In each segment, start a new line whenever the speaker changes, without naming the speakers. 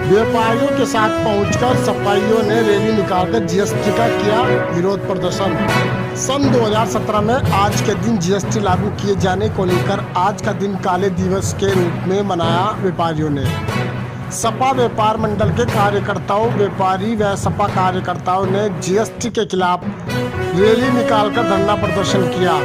व्यापारियों के साथ पहुंचकर सफाइयों ने रैली निकालकर जीएसटी का किया विरोध प्रदर्शन। सन 2017 में आज के दिन जीएसटी लागू किए जाने को लेकर आज का दिन काले दिवस के रूप में मनाया व्यापारियों ने। सपा व्यापार मंडल के कार्यकर्ताओं, व्यापारी व सपा कार्यकर्ताओं ने जीएसटी के खिलाफ रैली निकालकर धरना प्रदर्शन किया।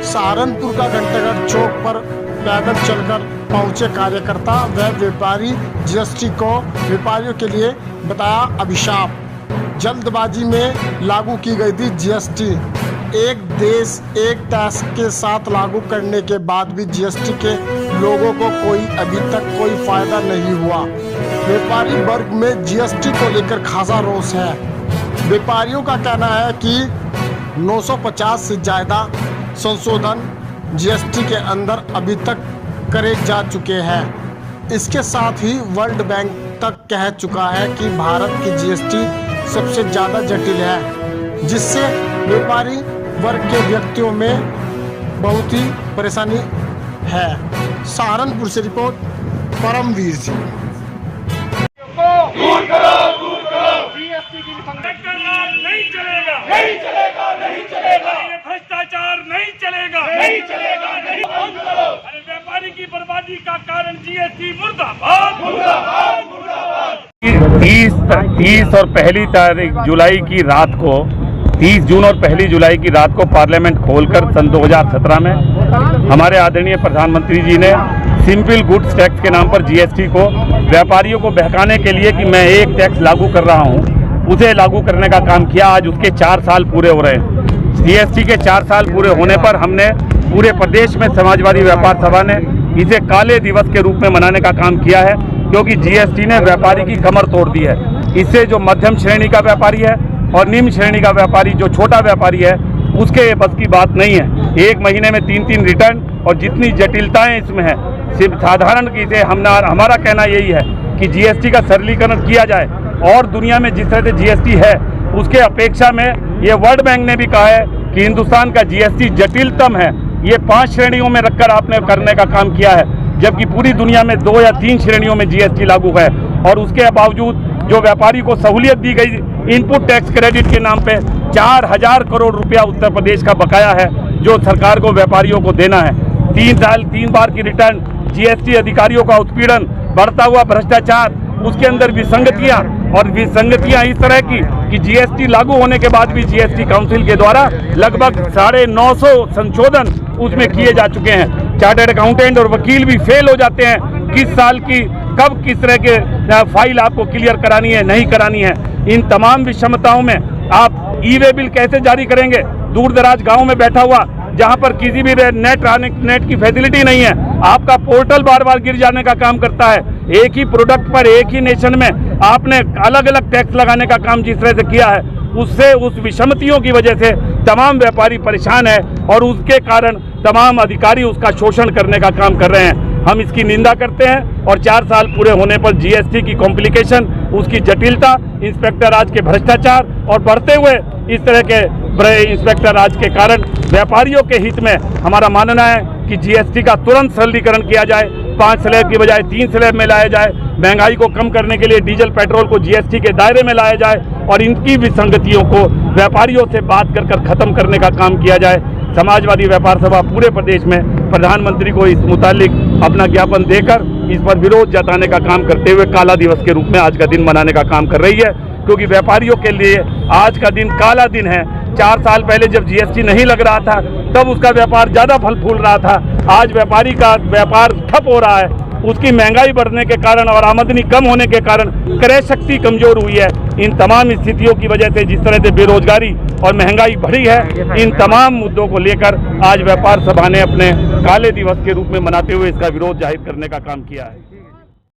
सहारनपुर का घंटेगढ़ चौक पर पैदल चलकर पहुंचे कार्यकर्ता व व्यापारी जीएसटी को व्यापारियों के लिए बताया अभिशाप। जल्दबाजी में लागू की गई थी जीएसटी। एक देश एक टैक्स के साथ लागू करने के बाद भी जीएसटी के लोगों को अभी तक कोई फायदा नहीं हुआ। व्यापारी वर्ग में जीएसटी को लेकर खासा रोष है। व्यापारियों का कहना है कि 950 से ज़्यादा संशोधन जीएसटी के अंदर अभी तक करे जा चुके हैं। इसके साथ ही वर्ल्ड बैंक तक कह चुका है कि भारत की जीएसटी सबसे ज़्यादा जटिल है, जिससे व्यापारी वर्ग के व्यक्तियों में बहुत ही परेशानी है। सहारनपुर से रिपोर्ट परमवीर सिंह।
नहीं चलेगा, नहीं चलेगा, नहीं चलेगा, ये भ्रष्टाचार नहीं चलेगा, नहीं चलेगा, नहीं। अरे व्यापारी की बर्बादी का कारण जीएसटी मुर्दाबाद, मुर्दाबाद, मुर्दाबाद। 30 और 1 जुलाई की रात को 30 जून और 1 जुलाई की रात को पार्लियामेंट खोलकर सन 2017 में हमारे आदरणीय प्रधानमंत्री जी ने सिंपल गुड्स टैक्स के नाम पर जीएसटी को व्यापारियों को बहकाने के लिए कि मैं एक टैक्स लागू कर रहा हूं, उसे लागू करने का काम किया। आज उसके 4 साल पूरे हो रहे हैं। जीएसटी के 4 साल पूरे होने पर हमने पूरे प्रदेश में समाजवादी व्यापार सभा ने इसे काले दिवस के रूप में मनाने का काम किया है, क्योंकि जीएसटी ने व्यापारी की कमर तोड़ दी है। इससे जो मध्यम श्रेणी का व्यापारी है और निम्न श्रेणी का व्यापारी, जो छोटा व्यापारी है, उसके बस की बात नहीं है। एक महीने में 3 रिटर्न और जितनी जटिलताएं इसमें है, सिर्फ साधारण की से हमारा कहना यही है कि जीएसटी का सरलीकरण किया जाए और दुनिया में जिस तरह से जीएसटी है उसके अपेक्षा में ये वर्ल्ड बैंक ने भी कहा है कि हिंदुस्तान का जीएसटी जटिलतम है। ये 5 श्रेणियों में रखकर आपने करने का काम किया है, जबकि पूरी दुनिया में 2 या 3 श्रेणियों में जीएसटी लागू है। और उसके बावजूद जो व्यापारी को सहूलियत दी गई इनपुट टैक्स क्रेडिट के नाम पे 4000 करोड़ रुपया उत्तर प्रदेश का बकाया है, जो सरकार को व्यापारियों को देना है। 3 साल 3 बार की रिटर्न, जीएसटी अधिकारियों का उत्पीड़न, बढ़ता हुआ भ्रष्टाचार, उसके अंदर विसंगतियां और विसंगतियां इस तरह की कि जीएसटी लागू होने के बाद भी जीएसटी काउंसिल के द्वारा लगभग 950 संशोधन उसमें किए जा चुके हैं। चार्टर्ड अकाउंटेंट और वकील भी फेल हो जाते हैं किस साल की कब किस तरह के फाइल आपको क्लियर करानी है, नहीं करानी है। इन तमाम विषमताओं में आप ई-वे बिल कैसे जारी करेंगे? दूर दराज गाँव में बैठा हुआ, जहां पर किसी भी नेट की फैसिलिटी नहीं है, आपका पोर्टल बार बार गिर जाने का काम करता है। एक ही प्रोडक्ट पर एक ही नेशन में आपने अलग अलग टैक्स लगाने का काम जिस तरह से किया है, उससे उस विषमतियों की वजह से तमाम व्यापारी परेशान है और उसके कारण तमाम अधिकारी उसका शोषण करने का काम कर रहे हैं। हम इसकी निंदा करते हैं और 4 साल पूरे होने पर जीएसटी की कॉम्प्लिकेशन, उसकी जटिलता, इंस्पेक्टर राज के भ्रष्टाचार और बढ़ते हुए इस तरह के इंस्पेक्टर राज के कारण व्यापारियों के हित में हमारा मानना है कि जीएसटी का तुरंत सरलीकरण किया जाए। 5 स्लैब की बजाय 3 स्लैब में लाया जाए। महंगाई को कम करने के लिए डीजल पेट्रोल को जीएसटी के दायरे में लाया जाए और इनकी विसंगतियों को व्यापारियों से बात कर खत्म करने का काम किया जाए। समाजवादी व्यापार सभा पूरे प्रदेश में प्रधानमंत्री को इस मुतालिक अपना ज्ञापन देकर इस पर विरोध जताने का काम करते हुए काला दिवस के रूप में आज का दिन मनाने का काम कर रही है, क्योंकि व्यापारियों के लिए आज का दिन काला दिन है। 4 साल पहले जब जीएसटी नहीं लग रहा था तब उसका व्यापार ज़्यादा फल फूल रहा था। आज व्यापारी का व्यापार ठप हो रहा है, उसकी महंगाई बढ़ने के कारण और आमदनी कम होने के कारण क्रय शक्ति कमजोर हुई है। इन तमाम स्थितियों की वजह से जिस तरह से बेरोजगारी और महंगाई बढ़ी है, इन तमाम मुद्दों को लेकर आज व्यापार सभा ने अपने काले दिवस के रूप में मनाते हुए इसका विरोध जाहिर करने का काम किया है।